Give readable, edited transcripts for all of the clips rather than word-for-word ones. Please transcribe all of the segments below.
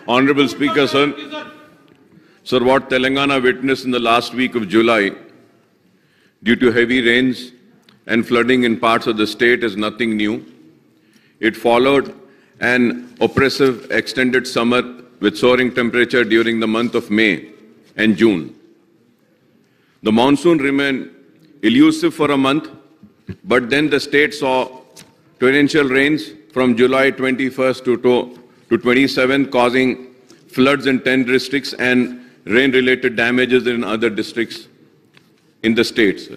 Honorable Speaker, sir. Sir, what Telangana witnessed in the last week of July due to heavy rains and flooding in parts of the state is nothing new. It followed an oppressive extended summer with soaring temperature during the month of May and June. The monsoon remained elusive for a month, but then the state saw torrential rains from July 21st to 27th, causing floods in 10 districts and rain-related damages in other districts in the state.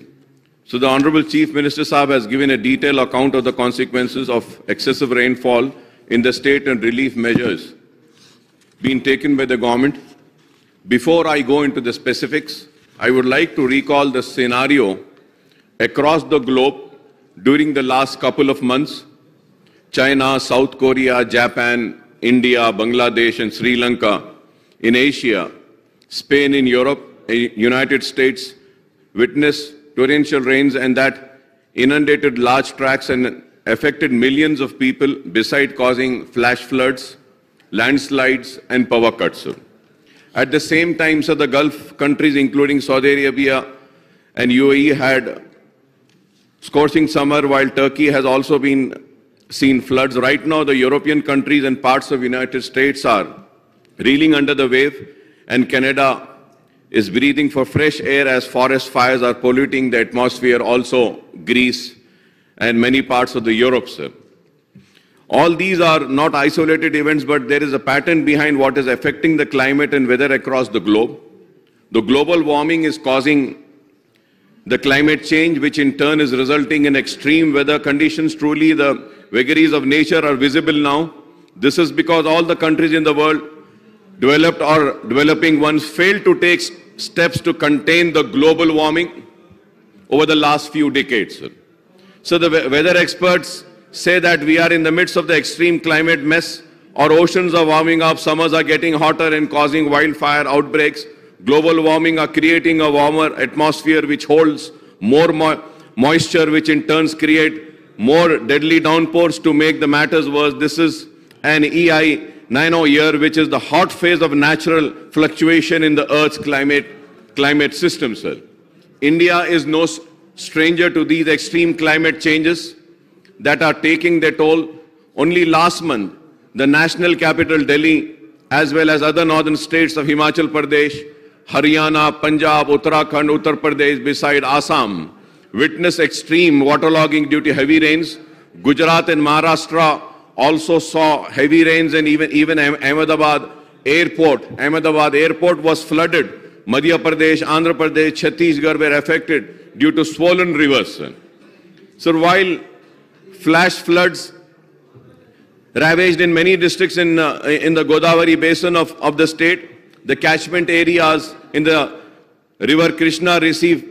So the Honorable Chief Minister Sahab has given a detailed account of the consequences of excessive rainfall in the state and relief measures being taken by the government. Before I go into the specifics, I would like to recall the scenario across the globe during the last couple of months. China, South Korea, Japan, India, Bangladesh and Sri Lanka in Asia, Spain in Europe, United States witnessed torrential rains and that inundated large tracts and affected millions of people, besides causing flash floods, landslides and power cuts. At the same time, the Gulf countries including Saudi Arabia and UAE had scorching summer, while Turkey has also been seen floods. Right now, the European countries and parts of the United States are reeling under the wave, and Canada is breathing for fresh air as forest fires are polluting the atmosphere, also Greece and many parts of the Europe, sir. All these are not isolated events, but there is a pattern behind what is affecting the climate and weather across the globe. The global warming is causing the climate change, which in turn is resulting in extreme weather conditions. Truly, the vagaries of nature are visible now. This is because all the countries in the world, developed or developing ones, failed to take steps to contain the global warming over the last few decades. So the weather experts say that we are in the midst of the extreme climate mess. Our oceans are warming up, summers are getting hotter and causing wildfire outbreaks. Global warming are creating a warmer atmosphere which holds more moisture, which in turns create more deadly downpours. To make the matters worse, this is an EI90 year, which is the hot phase of natural fluctuation in the Earth's climate system, sir. India is no stranger to these extreme climate changes that are taking their toll. Only last month, the national capital, Delhi, as well as other northern states of Himachal Pradesh, Haryana, Punjab, Uttarakhand, Uttar Pradesh, beside Assam, witnessed extreme waterlogging due to heavy rains. Gujarat and Maharashtra also saw heavy rains, and even Ahmedabad airport was flooded. Madhya Pradesh, Andhra Pradesh, Chhattisgarh were affected due to swollen rivers. So while flash floods ravaged in many districts in the Godavari basin of the state, the catchment areas in the river Krishna received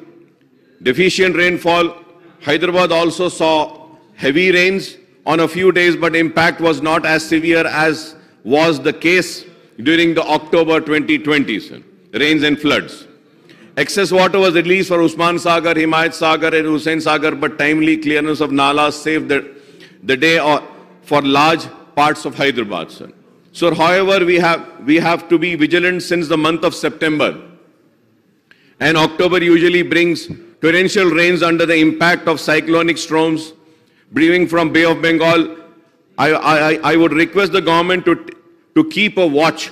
deficient rainfall. Hyderabad also saw heavy rains on a few days, but impact was not as severe as was the case during the October 2020 rains and floods. Excess water was released for Usman Sagar, Himayat Sagar and Hussain Sagar, but timely clearance of nalas saved the day for large parts of Hyderabad, sir. So, however, we have to be vigilant since the month of September. And October usually brings torrential rains under the impact of cyclonic storms brewing from Bay of Bengal. I would request the government to keep a watch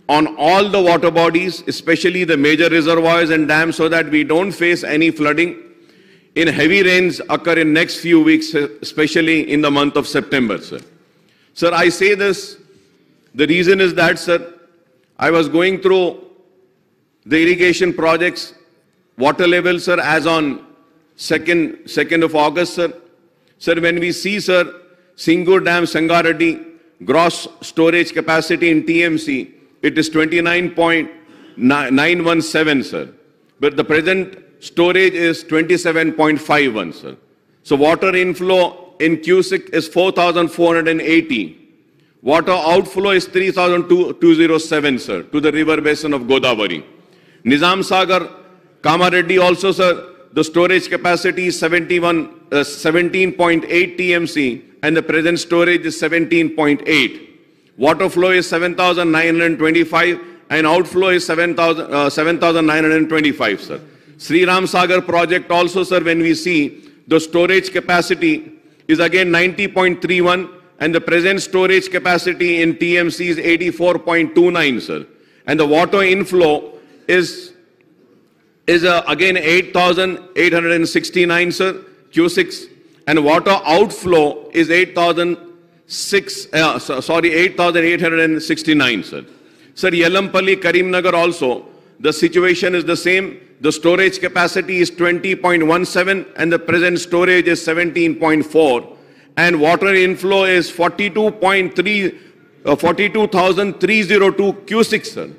on all the water bodies, especially the major reservoirs and dams, so that we don't face any flooding in heavy rains occur in next few weeks, especially in the month of September, sir. Sir, I say this, the reason is that, sir, I was going through the irrigation projects, water level, sir, as on 2nd of August, sir. Sir, when we see, sir, Singur Dam, Sangareddy, gross storage capacity in TMC, it is 29.917, sir. But the present storage is 27.51, sir. So water inflow in Cusick is 4,480. Water outflow is 3,207, sir, to the river basin of Godavari. Nizam Sagar, Kamareddy also, sir, the storage capacity is 17.8 TMC and the present storage is 17.8. Water flow is 7,925 and outflow is 7,925, sir. Sri Ram Sagar project also, sir, when we see the storage capacity is again 90.31 and the present storage capacity in TMC is 84.29, sir. And the water inflow is again 8,869, sir, Q6, and water outflow is 8,869, sir. Sir, Yelampalli, Karimnagar also, the situation is the same. The storage capacity is 20.17 and the present storage is 17.4. And water inflow is 42,302 Q6, sir.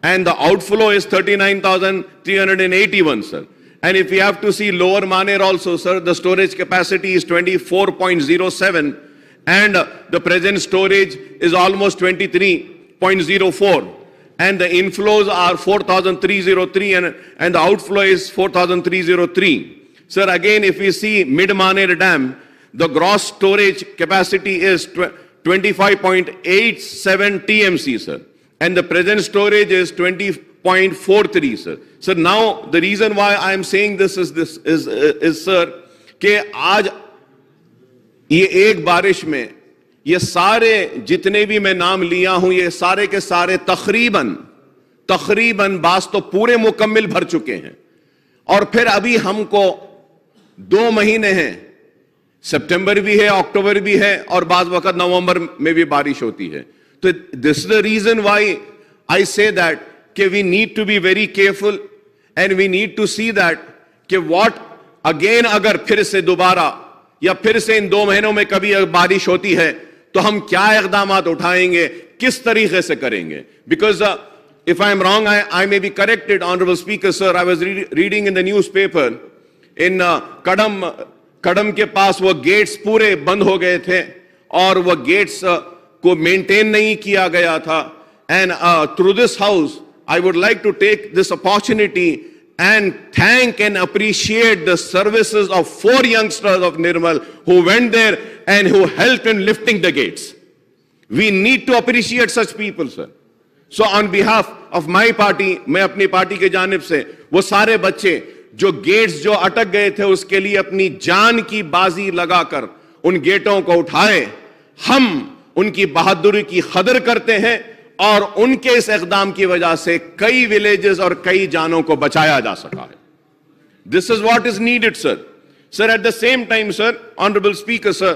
And the outflow is 39,381, sir. And if we have to see Lower Maner also, sir, the storage capacity is 24.07 and the present storage is almost 23.04. And the inflows are 4,303 and the outflow is 4,303. Sir, again, if we see Mid-Maner Dam, the gross storage capacity is 25.87 TMC, sir. And the present storage is 20.43, sir. So now the reason why I am saying this is sir, कि आज ये एक बारिश में ये सारे जितने भी मैं नाम लिया हूं ये सारे के सारे तकरीबन बास तो पूरे मुकम्मिल भर चुके हैं और फिर अभी हमको 2 महीने हैं, सितंबर भी है, अक्टूबर भी है और बाज़ वक्त नवंबर में भी बारिश होती है. तो this is the reason why I say that कि we need to be very careful and we need to see that कि व्हाट अगेन अगर फिर से दोबारा या फिर से इन 2 महीनों में कभी बारिश होती है तो हम क्या इक़दाम उठाएंगे, किस तरीके से करेंगे. Because if I am wrong I may be corrected honourable speaker sir. I was reading in the newspaper इन कड़म के पास वो गेट्स पूरे बंद हो गए थे और वो गेट्स को मेंटेन नहीं किया गया था. And through this house I would like to take this opportunity and thank and appreciate the services of 4 youngsters of Nirmal who went there and who helped in lifting the gates. We need to appreciate such people, sir. So on behalf of my party, मैं अपनी party के जानिब से वो सारे बच्चे जो gets जो अटक गए थे उसके लिए अपनी जान की बाजी लगाकर उन गेटों को उठाए, हम उनकी बहादुरी की कदर करते हैं और उनके इस इक़दाम की वजह से कई विलेजेस और कई जानों को बचाया जा सका है. This is what is needed, sir. Sir, at the same time, sir, honourable speaker, sir,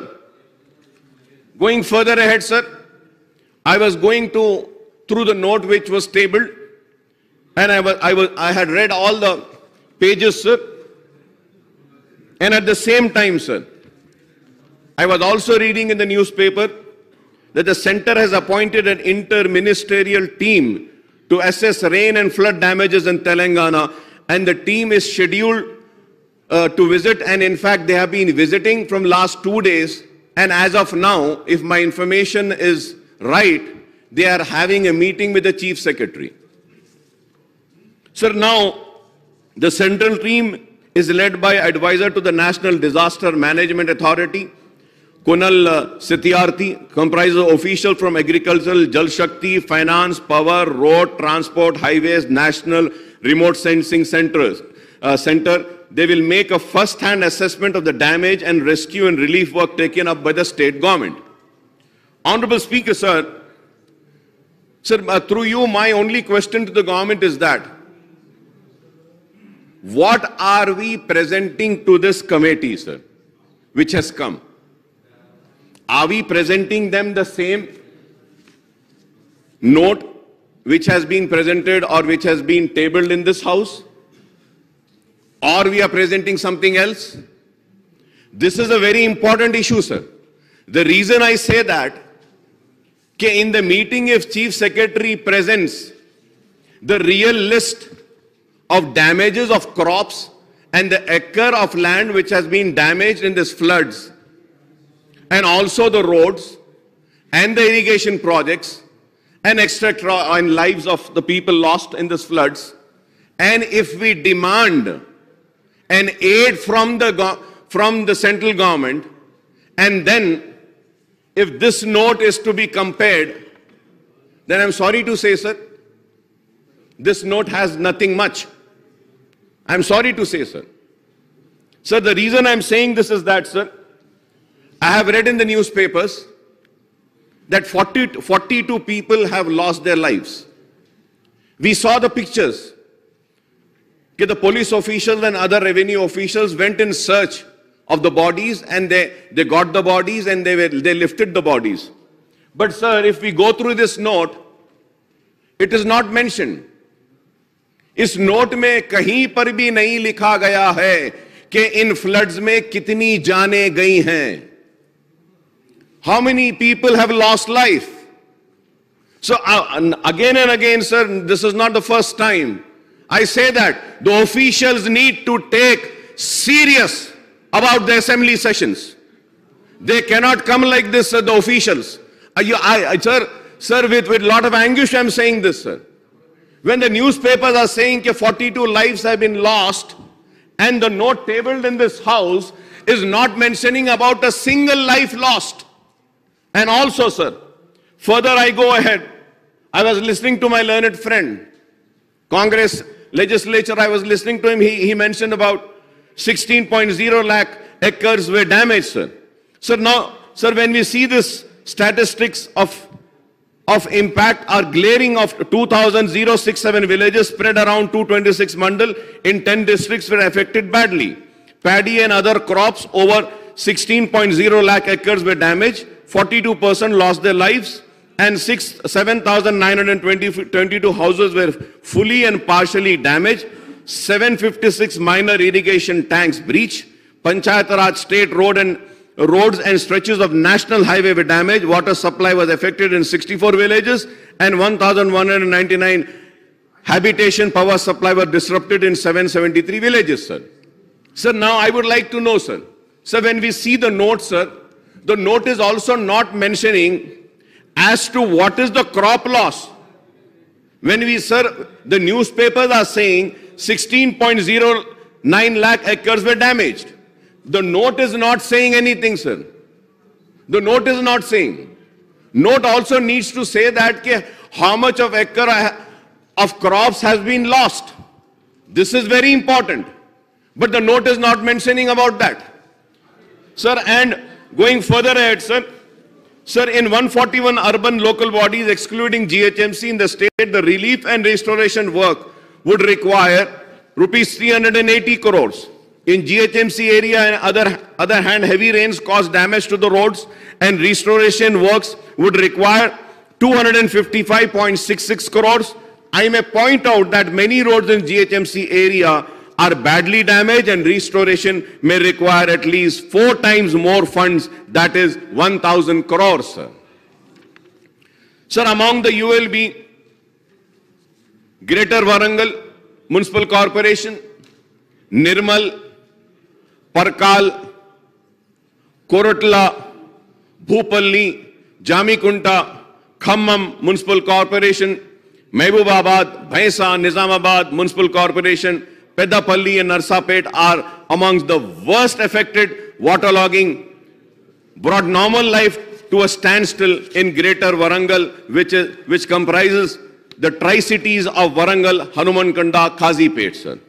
going further ahead, sir, I was going through the note which was tabled and I had read all the pages, sir, and at the same time, sir, I was also reading in the newspaper that the center has appointed an inter-ministerial team to assess rain and flood damages in Telangana, and the team is scheduled to visit, and in fact they have been visiting from last 2 days, and as of now, if my information is right, they are having a meeting with the Chief Secretary. Sir, now the central team is led by advisor to the National Disaster Management Authority, Kunal Satyarthi, comprises of officials from agricultural, Jal Shakti, finance, power, road, transport, highways, national remote sensing center. They will make a first-hand assessment of the damage and rescue and relief work taken up by the state government. Honorable Speaker, sir, through you, my only question to the government is that what are we presenting to this committee, sir, which has come? Are we presenting them the same note which has been presented or which has been tabled in this house? Or we are presenting something else? This is a very important issue, sir. The reason I say that, in the meeting if Chief Secretary presents the real list of damages of crops and the acre of land which has been damaged in these floods, and also the roads and the irrigation projects and etc. and lives of the people lost in these floods, and if we demand an aid from the central government, and then if this note is to be compared then I'm sorry to say, sir, this note has nothing much. I'm sorry to say, sir. Sir, the reason I'm saying this is that, sir, I have read in the newspapers that 42 people have lost their lives. We saw the pictures. The police officials and other revenue officials went in search of the bodies, and they got the bodies and they lifted the bodies. But sir, if we go through this note, it is not mentioned. इस note में कहीं पर भी नहीं लिखा गया है कि इन फ्लड्स में कितनी जानें गई हैं. How many people have lost life? So again and again, sir, this is not the first time I say that the officials need to take serious about the assembly sessions. They cannot come like this, sir, the officials. Sir, with a lot of anguish I'm saying this, sir. When the newspapers are saying that 42 lives have been lost, and the note tabled in this house is not mentioning about a single life lost. And also, sir, further I go ahead. I was listening to my learned friend, Congress legislature, I was listening to him. He mentioned about 16.0 lakh acres were damaged, sir. So now, sir, when we see this statistics of impact are glaring of 2,067 villages spread around 226 mandal in 10 districts were affected badly. Paddy and other crops over 16.0 lakh acres were damaged. 42% lost their lives, and 7,922 houses were fully and partially damaged. 756 minor irrigation tanks breached. Panchayat Raj state roads and stretches of national highway were damaged. Water supply was affected in 64 villages, and 1,199 habitation power supply were disrupted in 773 villages, sir. Sir, now I would like to know, sir. Sir, when we see the note, sir, the note is also not mentioning as to what is the crop loss. When we, sir, the newspapers are saying 16.09 lakh acres were damaged. The note is not saying anything, sir. The note is not saying. Note also needs to say that how much of acre of crops has been lost. This is very important. But the note is not mentioning about that. Sir, and going further ahead, sir, in 141 urban local bodies, excluding GHMC in the state, the relief and restoration work would require rupees 380 crores. In GHMC area and other hand, heavy rains caused damage to the roads, and restoration works would require 255.66 crores. I may point out that many roads in GHMC area are badly damaged, and restoration may require at least 4 times more funds, that is 1,000 crores, sir. Sir, among the ULB, Greater Warangal Municipal Corporation, Nirmal, Parkal, Korotla, Bhupalli, Jamikunta, Khammam Municipal Corporation, Mehbubabad, Bhaisa, Nizamabad Municipal Corporation, Pedapalli and Narsapet are amongst the worst affected. Waterlogging brought normal life to a standstill in Greater Warangal, which comprises the Tri-Cities of Warangal, Hanumankanda, Kazipet, sir.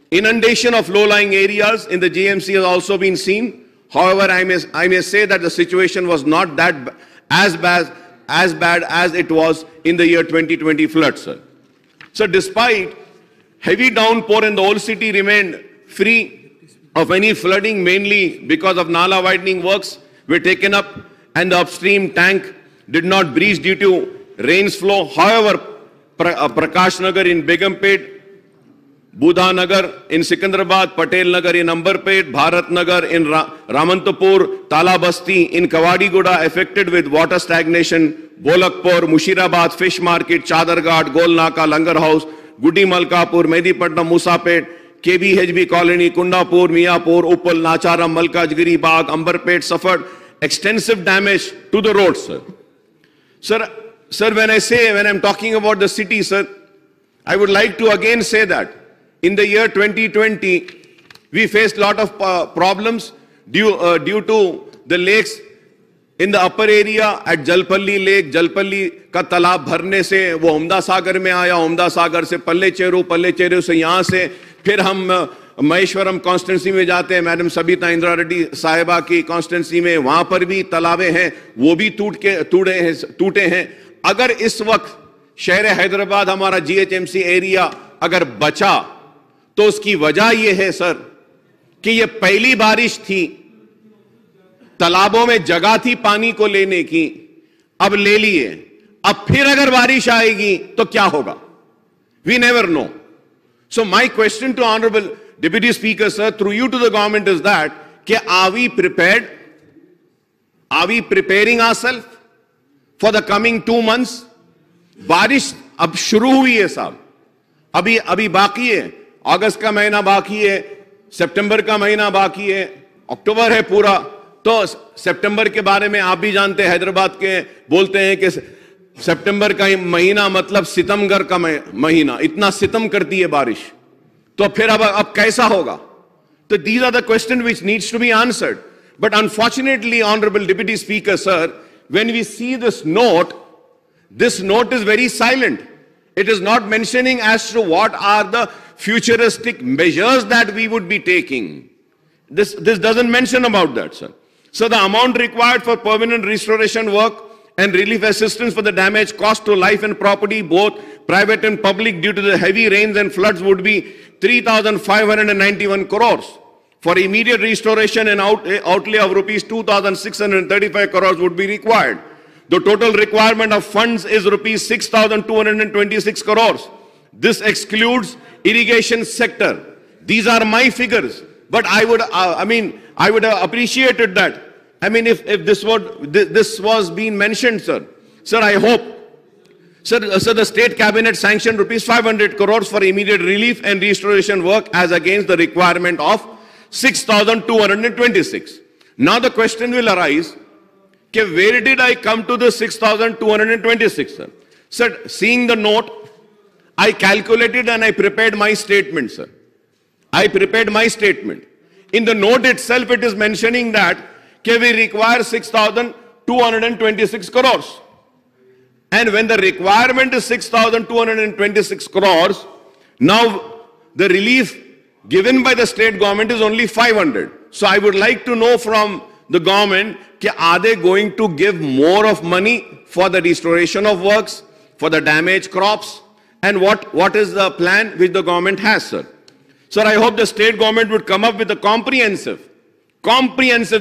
Inundation of low-lying areas in the GMC has also been seen. However, I may say that the situation was not that as bad as it was in the year 2020 flood, sir. So despite heavy downpour in the old city remained free of any flooding, mainly because of Nala widening works were taken up and the upstream tank did not breach due to rains flow. However, Prakash Nagar in Begumpet, Budha Nagar in Sikandrabad, Patel Nagar in Ambarpet, Bharat Nagar in Ramantapur, Talabasti in Kawadiguda affected with water stagnation, Bolakpur, Mushirabad, Fish Market, Chadarghat, Golnaka, Langar House, Gudi Malkapur, Medipatnam, Musapet, KBHB Colony, Kundapur, Miapur, Uppal, Nacharam, Malkajgiri, Bagh, Ambarpet suffered extensive damage to the roads, sir. Sir, when I'm talking about the city, sir, I would like to again say that in the year 2020, we faced a lot of problems due to the lakes in the upper area at Jalpalli Lake, Jalpalli का तालाब भरने से वो उम्दा सागर में आया, उम्दा सागर से पल्ले चेरू से यहाँ से फिर हम महेश्वरम कॉन्स्टिट्यूंसी में जाते हैं, मैडम सबिता इंदिरा रेड्डी साहिबा की कॉन्स्टिट्यूंसी में, वहां पर भी तालाबे हैं, वो भी टूटे हैं। अगर इस वक्त शहर हैदराबाद हमारा GHMC एरिया अगर बचा तो उसकी वजह यह है सर कि ये पहली बारिश थी, तालाबों में जगह थी पानी को लेने की, अब ले लिए, अब फिर अगर बारिश आएगी तो क्या होगा? We never know. So my question to Honorable Deputy Speaker, sir, through you to the government is that, are we prepared? Are we preparing ourselves for the coming 2 months? बारिश अब शुरू हुई है साहब, अभी बाकी है, अगस्त का महीना बाकी है, सितंबर का महीना बाकी है, अक्टूबर है पूरा। तो सितंबर के बारे में आप भी जानते हैं, हैदराबाद के बोलते हैं कि सितंबर का महीना मतलब सितमगर का महीना, इतना सितम करती है बारिश, तो फिर अब कैसा होगा? तो these are the questions which needs to be answered. But unfortunately, Honorable Deputy Speaker, sir, when we see this note is very silent. It is not mentioning as to what are the futuristic measures that we would be taking. This doesn't mention about that, sir. So the amount required for permanent restoration work and relief assistance for the damage caused to life and property, both private and public, due to the heavy rains and floods would be 3,591 crores. For immediate restoration and outlay of rupees 2,635 crores would be required. The total requirement of funds is rupees 6,226 crores. This excludes irrigation sector. These are my figures. But I would have appreciated that. I mean, if this was being mentioned, sir. Sir, I hope. Sir, the state cabinet sanctioned rupees 500 crores for immediate relief and restoration work as against the requirement of 6,226. Now the question will arise, where did I come to the 6,226, sir? Sir, seeing the note, I calculated and I prepared my statement, sir. I prepared my statement. In the note itself, it is mentioning that we require 6,226 crores. And when the requirement is 6,226 crores, now the relief given by the state government is only 500. So I would like to know from the government, are they going to give more of money for the restoration of works, for the damaged crops, and what is the plan which the government has, sir? Sir, I hope the state government would come up with a comprehensive,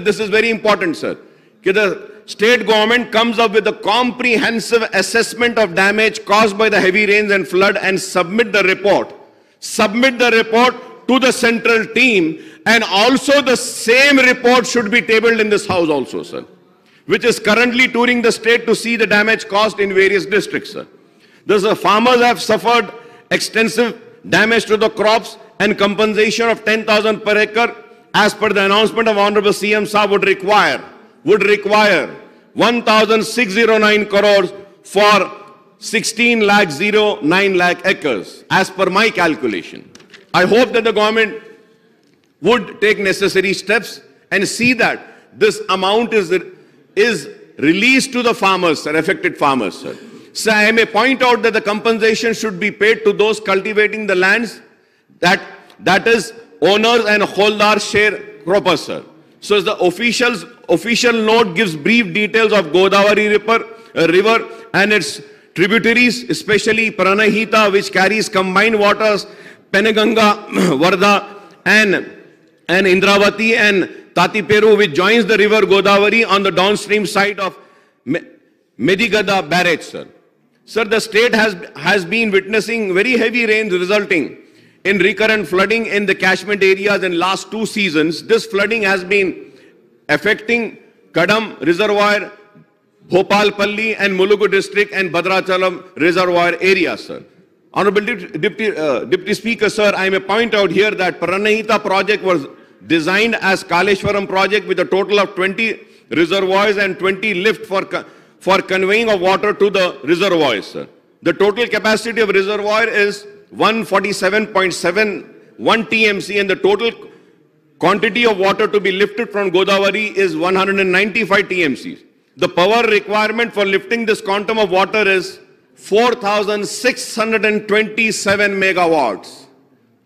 this is very important, sir, the state government comes up with a comprehensive assessment of damage caused by the heavy rains and flood and submit the report. Submit the report to the central team, and also the same report should be tabled in this house also, sir, which is currently touring the state to see the damage caused in various districts, sir. Thus, the farmers have suffered extensive damage to the crops, and compensation of 10,000 per acre, as per the announcement of Honorable CM Saab, would require 1,609 crores for 16,09 lakh acres, as per my calculation. I hope that the government would take necessary steps and see that this amount is released to the farmers, sir, affected farmers, sir. So I may point out that the compensation should be paid to those cultivating the lands that is owners and holders share croppers, sir. So the official note gives brief details of Godavari river and its tributaries, especially Pranahita, which carries combined waters, Penaganga, Varda, and Indravati, and Tatiperu, which joins the river Godavari on the downstream side of Medigada barrage, sir. Sir, the state has been witnessing very heavy rains resulting in recurrent flooding in the catchment areas in last 2 seasons. This flooding has been affecting Kadam Reservoir, Bhopalpalli and Mulugu district and Bhadrachalam Reservoir areas, sir. Honorable Deputy Speaker, sir, I may point out here that Pranahita project was designed as Kaleshwaram project with a total of 20 reservoirs and 20 lift for conveying of water to the reservoirs, sir. The total capacity of reservoir is 147.71 TMC, and the total quantity of water to be lifted from Godavari is 195 TMC. The power requirement for lifting this quantum of water is 4,627 megawatts.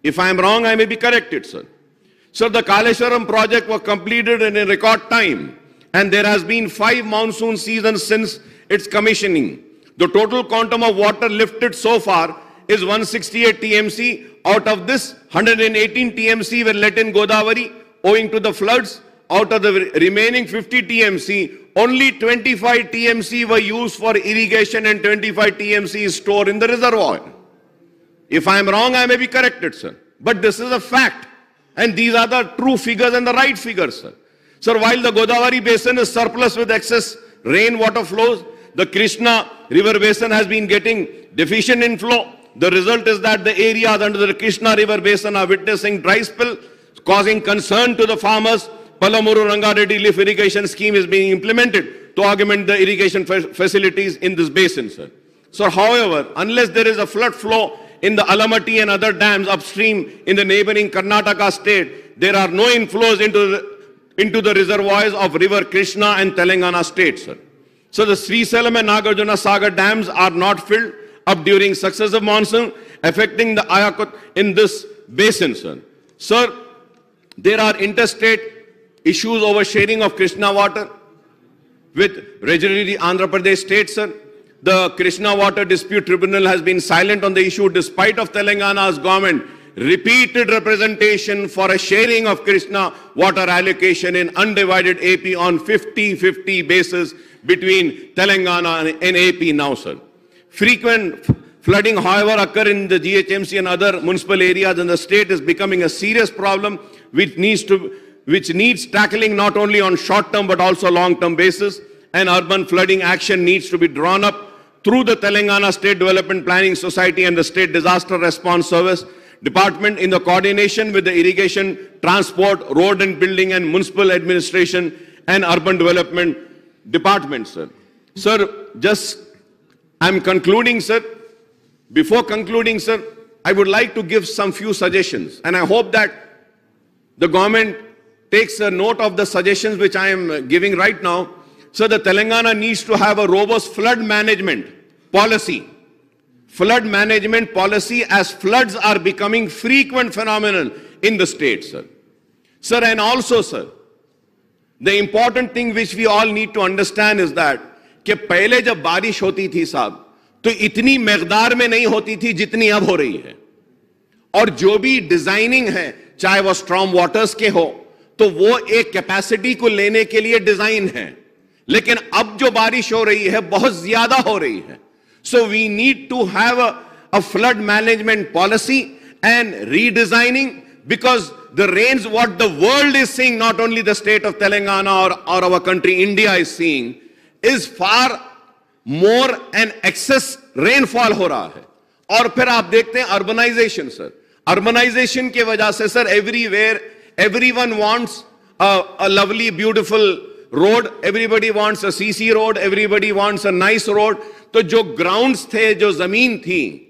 If I am wrong, I may be corrected, sir. So the Kaleshwaram project was completed in a record time, and there has been 5 monsoon seasons since its commissioning. The total quantum of water lifted so far is 168 TMC. Out of this, 118 TMC were let in Godavari owing to the floods. Out of the remaining 50 TMC, only 25 TMC were used for irrigation and 25 TMC is stored in the reservoir. If I am wrong, I may be corrected, sir. But this is a fact. And these are the true figures and the right figures, sir. Sir, while the Godavari basin is surplus with excess rainwater flows, the Krishna river basin has been getting deficient in flow. The result is that the areas under the Krishna river basin are witnessing dry spell, causing concern to the farmers. Palamuru Rangareddy lift irrigation scheme is being implemented to augment the irrigation facilities in this basin, sir. So, however, unless there is a flood flow in the Alamatti and other dams upstream in the neighboring Karnataka state, there are no inflows into the reservoirs of river Krishna and Telangana state, sir. So the Srisalam and Nagarjuna Sagar dams are not filled up during successive monsoon, affecting the Ayakut in this basin, sir. Sir, there are interstate issues over sharing of Krishna water with regularly Andhra Pradesh state, sir. The Krishna Water Dispute Tribunal has been silent on the issue despite of Telangana's government repeated representation for a sharing of Krishna water allocation in undivided AP on 50-50 basis between Telangana and AP now, sir. Frequent flooding, however, occur in the GHMC and other municipal areas in the state is becoming a serious problem which needs tackling not only on short-term but also long-term basis. And urban flooding action needs to be drawn up through the Telangana State Development Planning Society and the State Disaster Response Service Department in the coordination with the Irrigation, Transport, Road and Building and Municipal Administration and Urban Development Department, sir. Sir, I'm concluding, sir. Before concluding, sir, I would like to give some few suggestions, and I hope that the government takes a note of the suggestions which I am giving right now. So the Telangana needs to have a robust flood management policy. Flood management policy, as floods are becoming frequent phenomenon in the state, sir. Sir, and also, sir, the important thing which we all need to understand is that कि पहले जब बारिश होती थी साहब तो इतनी मकदार में नहीं होती थी जितनी अब हो रही है, और जो भी डिजाइनिंग है चाहे वो स्ट्रॉम वाटर्स के हो तो वो एक कैपेसिटी को लेने के लिए डिजाइन है, लेकिन अब जो बारिश हो रही है बहुत ज्यादा हो रही है. So we need to have a flood management policy and redesigning, because the rains what the world is seeing, not only the state of Telangana or our country India is seeing, is far more and excess rainfall हो रहा है. और फिर आप देखते हैं urbanization, sir. Urbanization के वजह से sir everywhere everyone wants a lovely beautiful road, everybody wants a CC road, everybody wants a nice road. तो जो ग्राउंड्स थे, जो जमीन थी,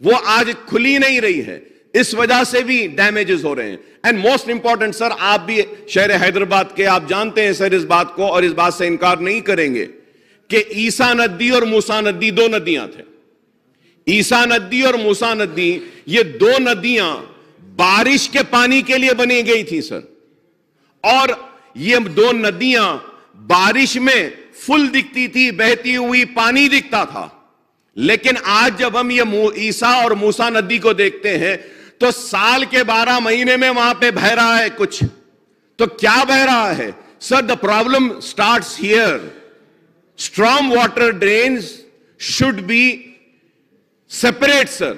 वो आज खुली नहीं रही है, इस वजह से भी डैमेजेस हो रहे हैं. एंड मोस्ट इंपॉर्टेंट सर, आप भी शहर हैदराबाद के, आप जानते हैं सर इस बात को, और इस बात से इनकार नहीं करेंगे कि ईसा नदी और मूसा नदी दो नदियां थे. ईसा नदी और मूसा नदी, ये दो नदियां बारिश के पानी के लिए बनी गई थी सर, और ये दो नदियां बारिश में फुल दिखती थी, बहती हुई पानी दिखता था. लेकिन आज जब हम ये ईसा और मूसा नदी को देखते हैं तो साल के 12 महीने में वहां पे बह रहा है कुछ. तो क्या बह रहा है sir? The problem starts here. Storm water drains should be separate sir.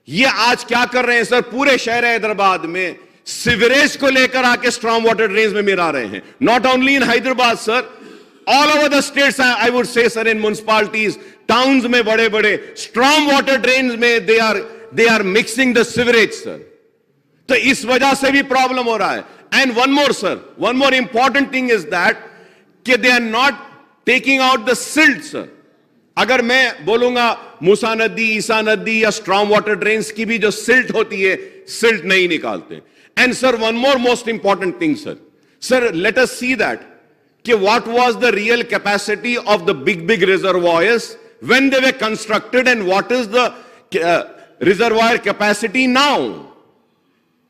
ये आज क्या कर रहे हैं सर, पूरे शहर हैदराबाद में सीवरेज को लेकर आके स्ट्रॉम वाटर ड्रेन्स में मिला रहे हैं. Not only in Hyderabad sir, all over the states, I would say, sir, in municipalities, towns में बड़े-बड़े storm water drains में they are mixing the sewage, sir. तो इस वजह से भी problem हो रहा है. And one more, sir, one more important thing is that कि they are not taking out the silt, sir. अगर मैं बोलूंगा मूसा नदी, ईसा नदी या storm water drains की भी जो silt होती है, silt नहीं निकालते. And sir, one more most important thing, sir. Sir, let us see that what was the real capacity of the big reservoirs when they were constructed and what is the reservoir capacity now.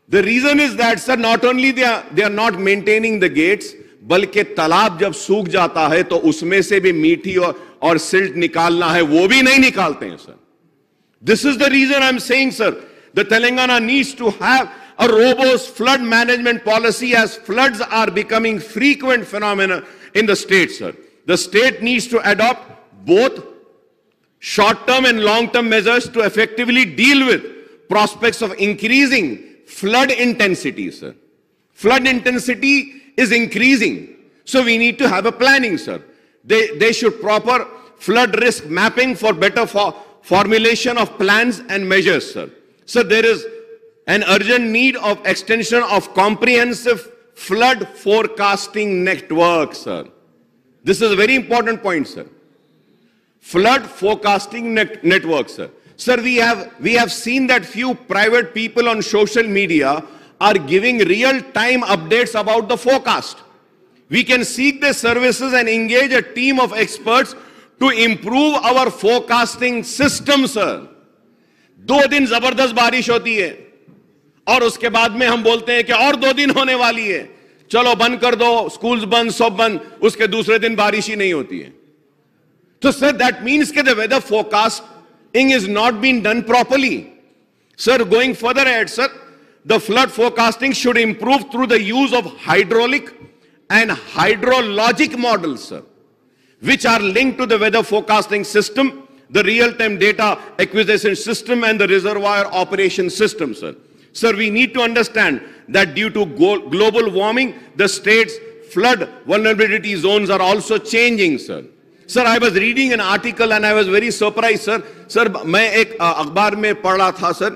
The reason is that, sir, not only they are not maintaining the gates, बल्कि तालाब जब सूख जाता है तो उसमें से भी मीठी और सिल्ट निकालना है, वो भी नहीं निकालते हैं, sir. This is the reason I'm saying, sir, the Telangana needs to have a robust flood management policy as floods are becoming frequent phenomena in the state, sir. The state needs to adopt both short-term and long-term measures to effectively deal with prospects of increasing flood intensity, sir. Flood intensity is increasing, so we need to have a planning, sir. They should proper flood risk mapping for better formulation of plans and measures, sir. So there is an urgent need of extension of comprehensive flood forecasting network, sir. This is a very important point, sir. Flood forecasting network, sir. Sir, we have seen that few private people on social media are giving real-time updates about the forecast. We can seek their services and engage a team of experts to improve our forecasting system, sir. 2 दिन जबरदस्त बारिश होती है और उसके बाद में हम बोलते हैं कि और 2 दिन होने वाली है, चलो बंद कर दो, स्कूल्स बंद, सब बंद, उसके दूसरे दिन बारिश ही नहीं होती है. So, sir, that means that the weather forecasting is not being done properly. Sir, going further ahead, sir, the flood forecasting should improve through the use of hydraulic and hydrologic models, sir, which are linked to the weather forecasting system, the real-time data acquisition system, and the reservoir operation system, sir. Sir, we need to understand that due to global warming, the state's flood vulnerability zones are also changing, sir. Sir, I was reading an article and I was very surprised, sir. Sir, मैं एक अखबार में पढ़ रहा था, sir,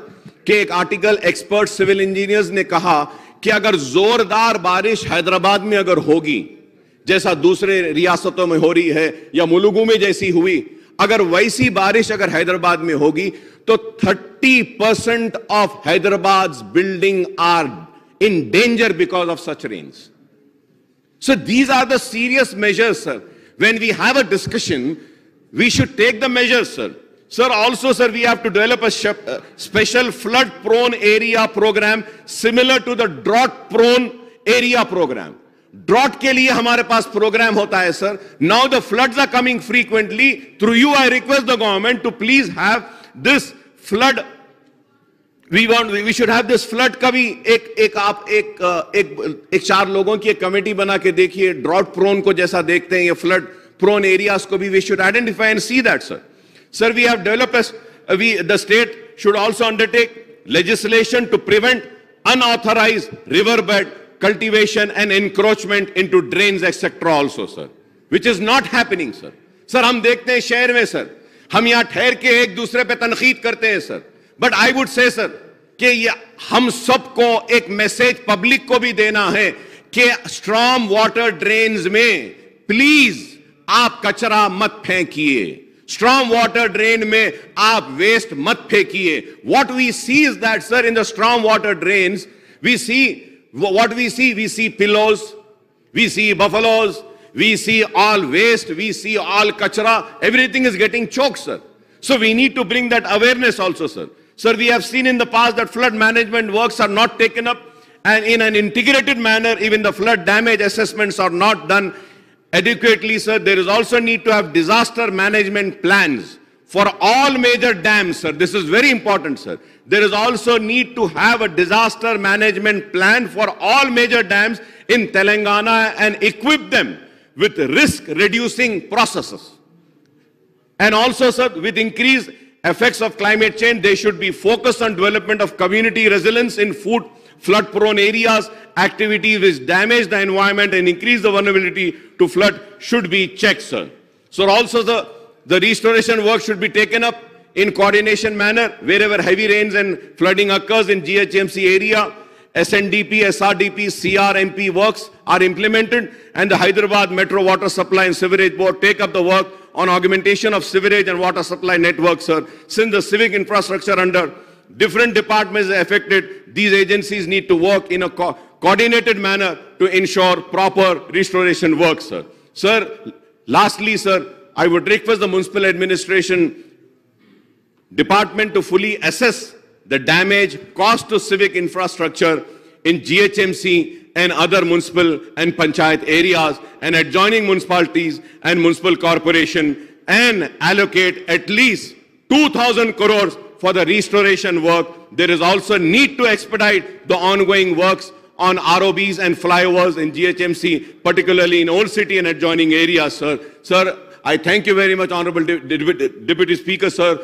कि एक article expert civil engineers ने कहा कि अगर जोरदार बारिश हैदराबाद में अगर होगी, जैसा दूसरे रियासतों में हो रही है या मुलुगू में जैसी हुई, अगर वैसी बारिश अगर हैदराबाद में होगी तो 30% of Hyderabad's building are in danger because of such rains. So these are the serious measures, sir. When we have a discussion, we should take the measures, sir. Sir, also, sir, we have to develop a special flood-prone area program similar to the drought-prone area program. Drought के लिए हमारे पास program होता है, sir. Now the floods are coming frequently. Through you, I request the government to please have this flood. We should have this flood का भी एक 4 लोगों की एक कमेटी बना के देखिए, drought prone को जैसा देखते हैं, ये flood prone areas को भी we should identify and see that, sir. Sir, we have developed the state should also undertake legislation to prevent unauthorized riverbed cultivation and encroachment into drains, etc. also, sir, which is not happening, sir. Sir, हम देखते हैं शहर में, sir, हम यहाँ ठहर के एक दूसरे पे तनकीद करते हैं, sir. But I would say, sir, कि ये हम सबको एक मैसेज पब्लिक को भी देना है कि स्ट्रॉम वाटर ड्रेन्स में प्लीज आप कचरा मत फेंकिए. Storm water drain में आप waste मत फेंकिए. What we see is that, sir, in the storm water drains, we see pillows, we see buffaloes, we see all waste, we see all kachra. Everything is getting choked, sir. So we need to bring that awareness also, sir. Sir, we have seen in the past that flood management works are not taken up, and in an integrated manner, even the flood damage assessments are not done adequately, sir. There is also need to have disaster management plans for all major dams, sir. This is very important, sir. There is also need to have a disaster management plan for all major dams in Telangana and equip them with risk-reducing processes. And also, sir, with increased effects of climate change, they should be focused on development of community resilience in flood-prone areas. Activities which damage the environment and increase the vulnerability to flood should be checked, sir. So also the restoration work should be taken up in coordination manner wherever heavy rains and flooding occurs in GHMC area. SNDP, SRDP, CRMP works are implemented, and the Hyderabad Metro Water Supply and Sewerage Board take up the work on augmentation of sewerage and water supply networks, sir. Since the civic infrastructure under different departments are affected, these agencies need to work in a coordinated manner to ensure proper restoration work, sir. Sir, lastly, sir, I would request the municipal administration department to fully assess the damage caused to civic infrastructure in GHMC and other municipal and panchayat areas and adjoining municipalities and municipal corporation, and allocate at least 2,000 crores for the restoration work. There is also need to expedite the ongoing works on ROBs and flyovers in GHMC, particularly in Old City and adjoining areas, sir. Sir, I thank you very much, Honorable Deputy Speaker, sir.